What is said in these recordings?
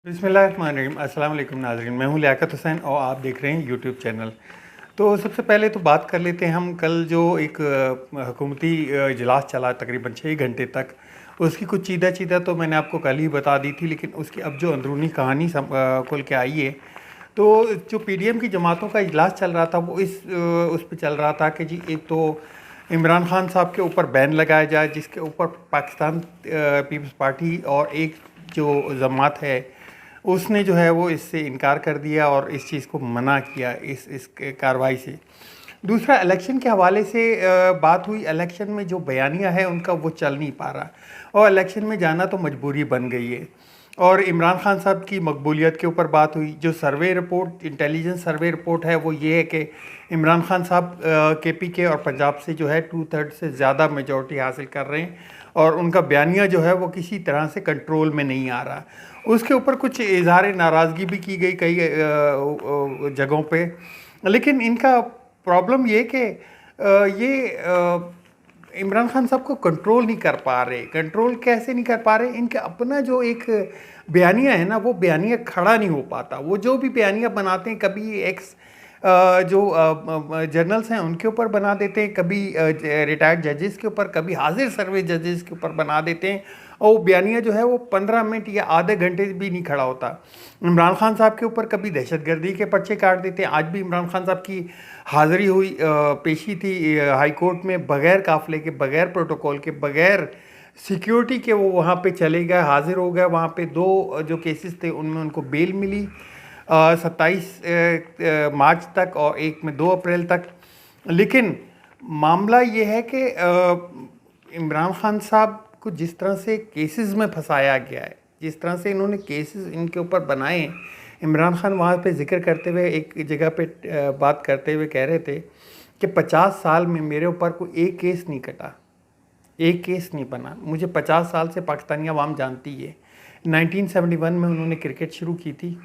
बिस्मिल्लाहिर्रहमानिर्रहीम। अस्सलाम वालेकुम नाज़रीन, मैं हूं लियाकत हुसैन और आप देख रहे हैं यूट्यूब चैनल। तो सबसे पहले तो बात कर लेते हैं हम कल जो एक हुकूमती इजलास चला तकरीबन 6 घंटे तक, उसकी कुछ चीज़ा तो मैंने आपको कल ही बता दी थी, लेकिन उसकी अब जो अंदरूनी कहानी खुल के आई है। तो जो पीडीएम की जमातों का इजलास चल रहा था वो उस पे चल रहा था कि जी एक तो इमरान खान साहब के ऊपर बैन लगाया जाए, जिसके ऊपर पाकिस्तान पीपल्स पार्टी और एक जो जमात है उसने जो है वो इससे इनकार कर दिया और इस चीज़ को मना किया इस कार्रवाई से। दूसरा, इलेक्शन के हवाले से बात हुई। इलेक्शन में जो बयानिया है उनका वो चल नहीं पा रहा और इलेक्शन में जाना तो मजबूरी बन गई है। और इमरान खान साहब की मकबूलियत के ऊपर बात हुई। जो survey report, intelligence survey report है, वो ये है कि इमरान खान साहब केपीके और पंजाब से जो है 2/3 से ज़्यादा मेजॉरिटी हासिल कर रहे हैं और उनका बयानिया जो है वो किसी तरह से कंट्रोल में नहीं आ रहा। उसके ऊपर कुछ इजहार नाराज़गी भी की गई कई जगहों पे। लेकिन इनका प्रॉब्लम ये कि इमरान खान साहब को कंट्रोल नहीं कर पा रहे। कंट्रोल कैसे नहीं कर पा रहे? इनका अपना जो एक बयानिया है ना, वो बयानिया खड़ा नहीं हो पाता। वो जो भी बयानिया बनाते हैं, कभी एक्स जो जर्नल्स हैं उनके ऊपर बना देते हैं, कभी रिटायर्ड जजेस के ऊपर, कभी हाजिर सर्विस जजेस के ऊपर बना देते हैं और वो बयानिया जो है वो 15 मिनट या आधे घंटे भी नहीं खड़ा होता। इमरान खान साहब के ऊपर कभी दहशतगर्दी के पर्चे काट देते हैं। आज भी इमरान खान साहब की हाज़िरी हुई, पेशी थी हाई कोर्ट में, बग़ैर काफ़िले के, बग़ैर प्रोटोकॉल के, बग़ैर सिक्योरिटी के वो वहाँ पे चले गए, हाज़िर हो गए। वहाँ पे 2 जो केसेस थे उनमें उनको बेल मिली 27 मार्च तक और एक में 2 अप्रैल तक। लेकिन मामला ये है कि इमरान खान साहब को जिस तरह से केसेस में फंसाया गया है, जिस तरह से इन्होंने केसेस इनके ऊपर बनाए। इमरान खान वहाँ पे जिक्र करते हुए एक जगह पे बात करते हुए कह रहे थे कि 50 साल में मेरे ऊपर कोई एक केस नहीं कटा, एक केस नहीं बना। मुझे 50 साल से पाकिस्तानी अवाम जानती है। 1971 में उन्होंने क्रिकेट शुरू की थी,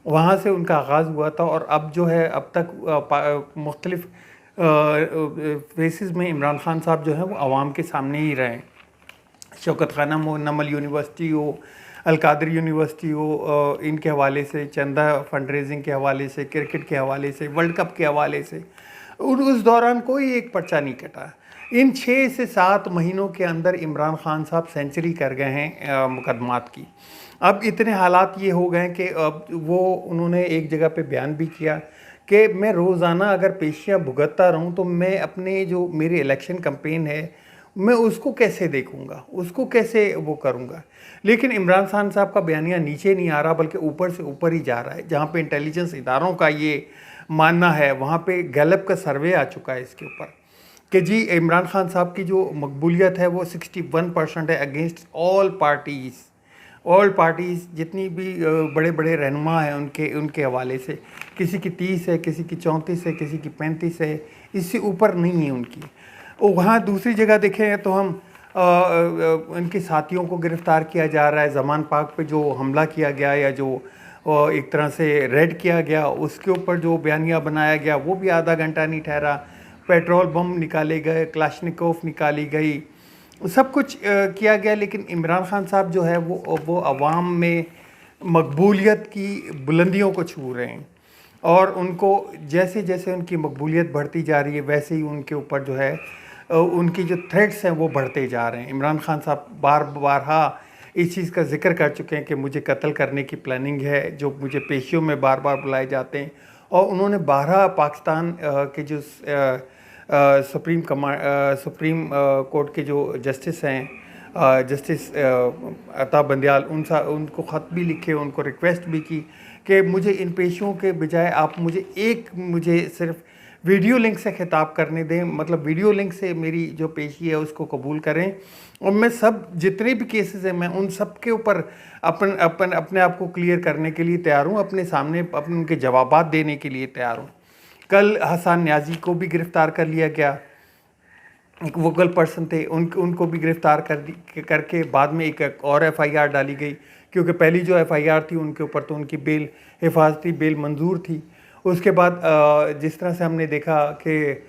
वहाँ से उनका आगाज़ हुआ था और अब जो है अब तक मुख्तलिफ़ फेसेस में इमरान खान साहब जो हैं वो आवाम के सामने ही रहे। शौकत खाना नमल यूनिवर्सिटी हो, अलकादर यूनिवर्सिटी हो, इनके हवाले से, चंदा फंड रेजिंग के हवाले से, क्रिकेट के हवाले से, वर्ल्ड कप के हवाले से, उस दौरान कोई एक पर्चा नहीं कटा। इन 6 से 7 महीनों के अंदर इमरान खान साहब सेंचुरी कर गए हैं मुकदमात की। अब इतने हालात ये हो गए कि अब वो उन्होंने एक जगह पे बयान भी किया कि मैं रोज़ाना अगर पेशियाँ भुगतता रहूँ तो मैं अपने जो मेरी इलेक्शन कैंपेन है मैं उसको कैसे देखूंगा, उसको कैसे वो करूंगा। लेकिन इमरान खान साहब का बयानिया नीचे नहीं आ रहा बल्कि ऊपर से ऊपर ही जा रहा है। जहाँ पे इंटेलिजेंस इदारों का ये मानना है, वहाँ पे गैलप का सर्वे आ चुका है इसके ऊपर कि जी इमरान खान साहब की जो मकबूलियत है वो 61% है अगेंस्ट ऑल पार्टीज़ जितनी भी बड़े बड़े रहनुमा हैं उनके हवाले से। किसी की 30 है, किसी की 34 है, किसी की 35 है, इससे ऊपर नहीं है उनकी। और वहाँ दूसरी जगह देखें तो हम उनके साथियों को गिरफ़्तार किया जा रहा है। ज़मान पार्क पे जो हमला किया गया या जो एक तरह से रेड किया गया, उसके ऊपर जो बयानिया बनाया गया वो भी आधा घंटा नहीं ठहरा। पेट्रोल बम निकाले गए, क्लाशनिकोव निकाली गई, सब कुछ किया गया। लेकिन इमरान खान साहब जो है वो अवाम में मकबूलियत की बुलंदियों को छू रहे हैं और उनको जैसे जैसे उनकी मकबूलियत बढ़ती जा रही है वैसे ही उनके ऊपर जो है उनकी जो थ्रेट्स हैं वो बढ़ते जा रहे हैं। इमरान खान साहब बार इस चीज़ का जिक्र कर चुके हैं कि मुझे कत्ल करने की प्लानिंग है, जो मुझे पेशियों में बार बुलाए जाते हैं। और उन्होंने 12 पाकिस्तान के जो सुप्रीम कोर्ट के जो जस्टिस हैं, जस्टिस अता बंदियाल, उनको ख़त भी लिखे, उनको रिक्वेस्ट भी की कि मुझे इन पेशियों के बजाय आप मुझे सिर्फ वीडियो लिंक से खिताब करने दें, मतलब वीडियो लिंक से मेरी जो पेशी है उसको कबूल करें और मैं सब जितने भी केसेस हैं मैं उन सब के ऊपर अपने आप को क्लियर करने के लिए तैयार हूँ, अपने सामने अपने उनके जवाबात देने के लिए तैयार हूँ। कल हसन न्याजी को भी गिरफ़्तार कर लिया गया, एक वोकल पर्सन थे, उनको भी गिरफ़्तार करके बाद में एक और FIR डाली गई, क्योंकि पहली जो FIR थी उनके ऊपर तो उनकी हिफाजती बेल मंजूर थी। उसके बाद जिस तरह से हमने देखा कि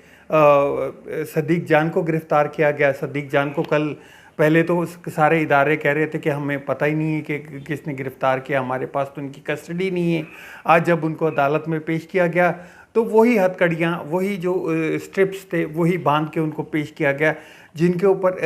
सदीक जान को गिरफ़्तार किया गया। सदीक जान को कल पहले तो सारे इदारे कह रहे थे कि हमें पता ही नहीं है कि किसने गिरफ़्तार किया, हमारे पास तो उनकी कस्टडी नहीं है। आज जब उनको अदालत में पेश किया गया तो वही हथकड़ियाँ, वही जो स्ट्रिप्स थे वही बांध के उनको पेश किया गया, जिनके ऊपर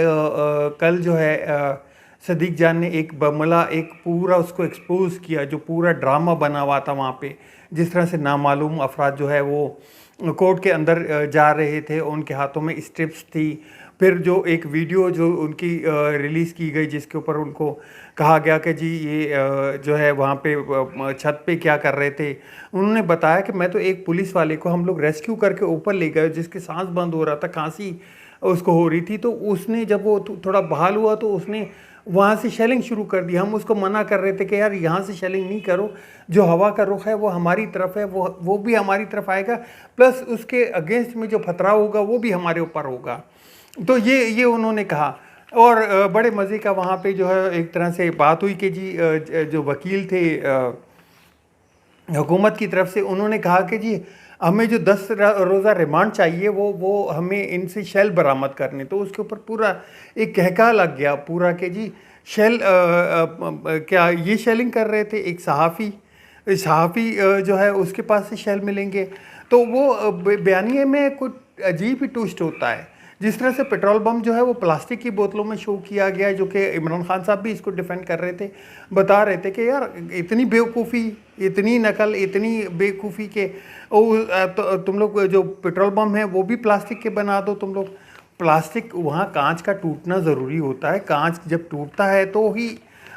कल जो है सदीक जान ने एक बमला एक पूरा उसको एक्सपोज किया, जो पूरा ड्रामा बना हुआ था वहाँ पे, जिस तरह से नामालूम अफराद जो है वो कोर्ट के अंदर जा रहे थे, उनके हाथों में स्ट्रिप्स थी। फिर जो एक वीडियो जो उनकी रिलीज़ की गई जिसके ऊपर उनको कहा गया कि जी ये जो है वहाँ पे छत पे क्या कर रहे थे, उन्होंने बताया कि मैं तो एक पुलिस वाले को हम लोग रेस्क्यू करके ऊपर ले गए, जिसके सांस बंद हो रहा था, खांसी उसको हो रही थी, तो उसने जब वो थोड़ा बहाल हुआ तो उसने वहाँ से शेलिंग शुरू कर दी। हम उसको मना कर रहे थे कि यार यहाँ से शेलिंग नहीं करो, जो हवा का रुख है वो हमारी तरफ है, वो भी हमारी तरफ आएगा, प्लस उसके अगेंस्ट में जो खतरा होगा वो भी हमारे ऊपर होगा। तो ये उन्होंने कहा। और बड़े मज़े का वहाँ पे जो है एक तरह से बात हुई कि जी जो वकील थे हुकूमत की तरफ से, उन्होंने कहा कि जी हमें जो 10 रोज़ा रिमांड चाहिए वो हमें इनसे शेल बरामद करने। तो उसके ऊपर पूरा एक कहका लग गया पूरा कि जी शेल क्या ये शेलिंग कर रहे थे, एक सहाफ़ी जो है उसके पास से शेल मिलेंगे। तो वो बयानिए में कुछ अजीब ही ट्विस्ट होता है। जिस तरह से पेट्रोल बम जो है वो प्लास्टिक की बोतलों में शो किया गया है, जो कि इमरान खान साहब भी इसको डिफेंड कर रहे थे, बता रहे थे कि यार इतनी बेवकूफ़ी, इतनी नकल, इतनी बेवकूफ़ी के तो तुम लोग जो पेट्रोल बम है वो भी प्लास्टिक के बना दो तुम लोग। प्लास्टिक, वहाँ कांच का टूटना ज़रूरी होता है, कांच जब टूटता है तो ही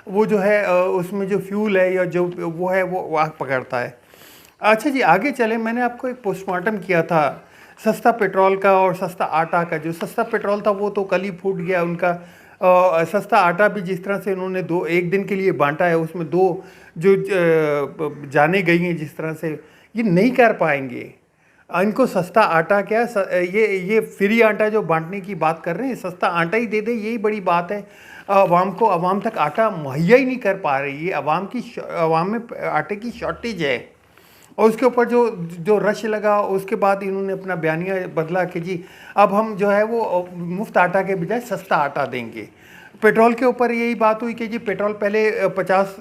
वो जो है उसमें जो फ्यूल है या जो वो है वो आग पकड़ता है। अच्छा जी, आगे चले। मैंने आपको एक पोस्टमार्टम किया था सस्ता पेट्रोल का और सस्ता आटा का। जो सस्ता पेट्रोल था वो तो कल ही फूट गया उनका। सस्ता आटा भी जिस तरह से उन्होंने एक दिन के लिए बांटा है, उसमें 2 जो जाने गई हैं, जिस तरह से ये नहीं कर पाएंगे। इनको सस्ता आटा क्या, ये फ्री आटा जो बांटने की बात कर रहे हैं, सस्ता आटा ही दे दे, यही बड़ी बात है। अवाम तक आटा मुहैया ही नहीं कर पा रही है। अवाम में आटे की शॉर्टेज है। और उसके ऊपर जो रश लगा, उसके बाद इन्होंने अपना बयानिया बदला कि जी अब हम जो है वो मुफ्त आटा के बजाय सस्ता आटा देंगे। पेट्रोल के ऊपर यही बात हुई कि जी पेट्रोल पहले 50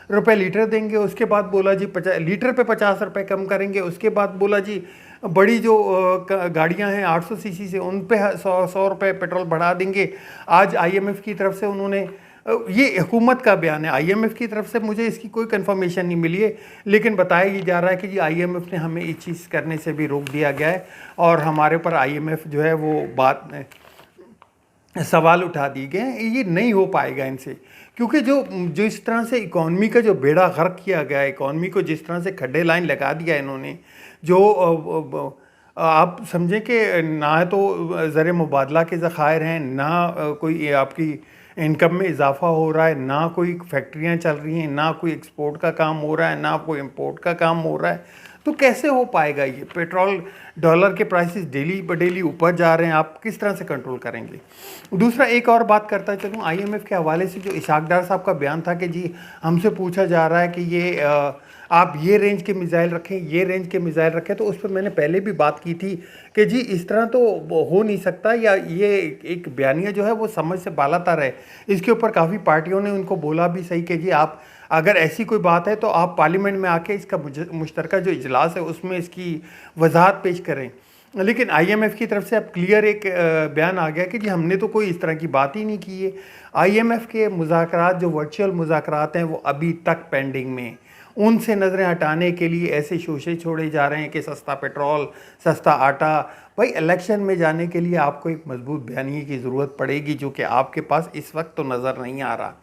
रुपये लीटर देंगे, उसके बाद बोला जी लीटर पे 50 रुपये कम करेंगे, उसके बाद बोला जी बड़ी जो गाड़ियां हैं 800 सीसी से उन पे 100 रुपये पेट्रोल बढ़ा देंगे। आज IMF की तरफ से उन्होंने, ये हुकूमत का बयान है, IMF की तरफ से मुझे इसकी कोई कंफर्मेशन नहीं मिली है, लेकिन बताया ये जा रहा है कि जी IMF ने हमें इस चीज़ करने से भी रोक दिया गया है और हमारे ऊपर IMF जो है वो बात सवाल उठा दिए गए हैं। ये नहीं हो पाएगा इनसे, क्योंकि जो इस तरह से इकॉनमी का जो बेड़ा गर्क किया गया है, इकॉनमी को जिस तरह से खड्डे लाइन लगा दिया है इन्होंने, जो आप समझें कि ना तो ज़र मुबादला के ज़खायर हैं, ना कोई आपकी इनकम में इजाफा हो रहा है, ना कोई फैक्ट्रियां चल रही हैं, ना कोई एक्सपोर्ट का काम हो रहा है, ना कोई इंपोर्ट का काम हो रहा है। तो कैसे हो पाएगा ये? पेट्रोल डॉलर के प्राइसेस डेली ब डेली ऊपर जा रहे हैं, आप किस तरह से कंट्रोल करेंगे? दूसरा एक और बात करता चलूँ, IMF के हवाले से जो इशाक डार साहब का बयान था कि जी हमसे पूछा जा रहा है कि ये आप ये रेंज के मिसाइल रखें, ये रेंज के मिसाइल रखें, तो उस पर मैंने पहले भी बात की थी कि जी इस तरह तो हो नहीं सकता, या ये एक बयानिया जो है वो समझ से बालातर है। इसके ऊपर काफ़ी पार्टियों ने उनको बोला भी सही कि जी आप अगर ऐसी कोई बात है तो आप पार्लियामेंट में आके इसका मुश्तरका जो इजलास है उसमें इसकी वजाहत पेश करें। लेकिन IMF की तरफ से अब क्लियर एक बयान आ गया कि जी हमने तो कोई इस तरह की बात ही नहीं की है। IMF के मुज़ाकरात जो वर्चुअल मुज़ाकरात हैं वो अभी तक पेंडिंग में। उनसे नज़रें हटाने के लिए ऐसे शोशे छोड़े जा रहे हैं कि सस्ता पेट्रोल, सस्ता आटा। भाई इलेक्शन में जाने के लिए आपको एक मजबूत बयानिए की ज़रूरत पड़ेगी, जो कि आपके पास इस वक्त तो नज़र नहीं आ रहा।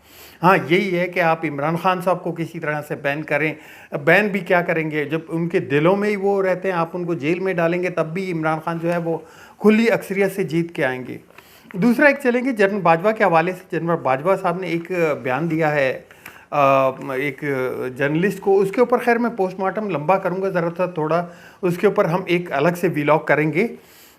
हाँ, यही है कि आप इमरान खान साहब को किसी तरह से बैन करें। बैन भी क्या करेंगे, जब उनके दिलों में ही वो रहते हैं, आप उनको जेल में डालेंगे तब भी इमरान खान जो है वो खुली अक्सरियत से जीत के आएंगे। दूसरा एक चलेंगे जनरल बाजवा के हवाले से। जनरल बाजवा साहब ने एक बयान दिया है एक जर्नलिस्ट को, उसके ऊपर खैर मैं पोस्टमार्टम लंबा करूंगा ज़रा सा थोड़ा, उसके ऊपर हम एक अलग से व्लॉग करेंगे।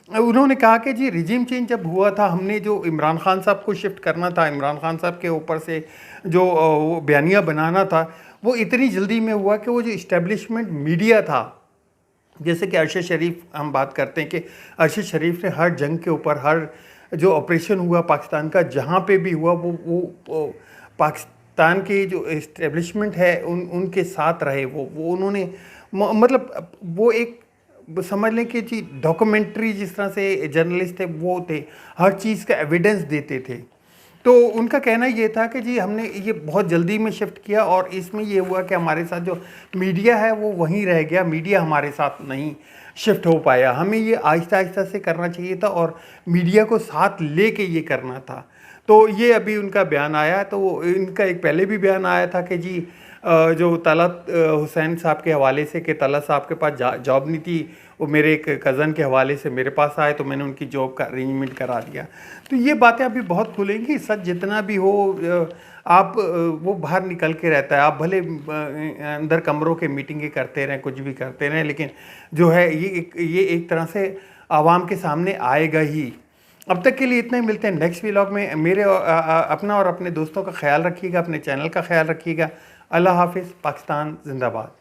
उन्होंने कहा कि जी रिजीम चेंज जब हुआ था, हमने जो इमरान खान साहब को शिफ्ट करना था, इमरान खान साहब के ऊपर से जो बयानिया बनाना था, वो इतनी जल्दी में हुआ कि वो जो इस्टेब्लिशमेंट मीडिया था, जैसे कि अरशद शरीफ हम बात करते हैं कि अरशद शरीफ ने हर जंग के ऊपर, हर जो ऑपरेशन हुआ पाकिस्तान का, जहाँ पे भी हुआ वो पाकिस्तान के जो इस्टेब्लिशमेंट है उनके साथ रहे। वो उन्होंने मतलब वो एक समझ लें कि जी डॉक्यूमेंट्री जिस तरह से जर्नलिस्ट थे वो थे, हर चीज़ का एविडेंस देते थे। तो उनका कहना ये था कि जी हमने ये बहुत जल्दी में शिफ्ट किया और इसमें ये हुआ कि हमारे साथ जो मीडिया है वो वहीं रह गया, मीडिया हमारे साथ नहीं शिफ्ट हो पाया। हमें ये आहिस्ता आहिस्ता से करना चाहिए था और मीडिया को साथ लेके ये करना था। तो ये अभी उनका बयान आया, तो इनका एक पहले भी बयान आया था कि जी जो तलत हुसैन साहब के हवाले से कि तलत साहब के पास जॉब नहीं थी, वो मेरे एक कज़न के हवाले से मेरे पास आए तो मैंने उनकी जॉब का अरेंजमेंट करा दिया। तो ये बातें अभी बहुत खुलेंगी। सच जितना भी हो आप वो बाहर निकल के रहता है। आप भले अंदर कमरों के मीटिंगें करते रहें, कुछ भी करते रहें, लेकिन जो है ये एक तरह से आवाम के सामने आएगा ही। अब तक के लिए इतना ही, मिलते हैं नेक्स्ट व्लॉग में। मेरे अपना और अपने दोस्तों का ख्याल रखिएगा, अपने चैनल का ख्याल रखिएगा। अल्लाह हाफिज़। पाकिस्तान जिंदाबाद।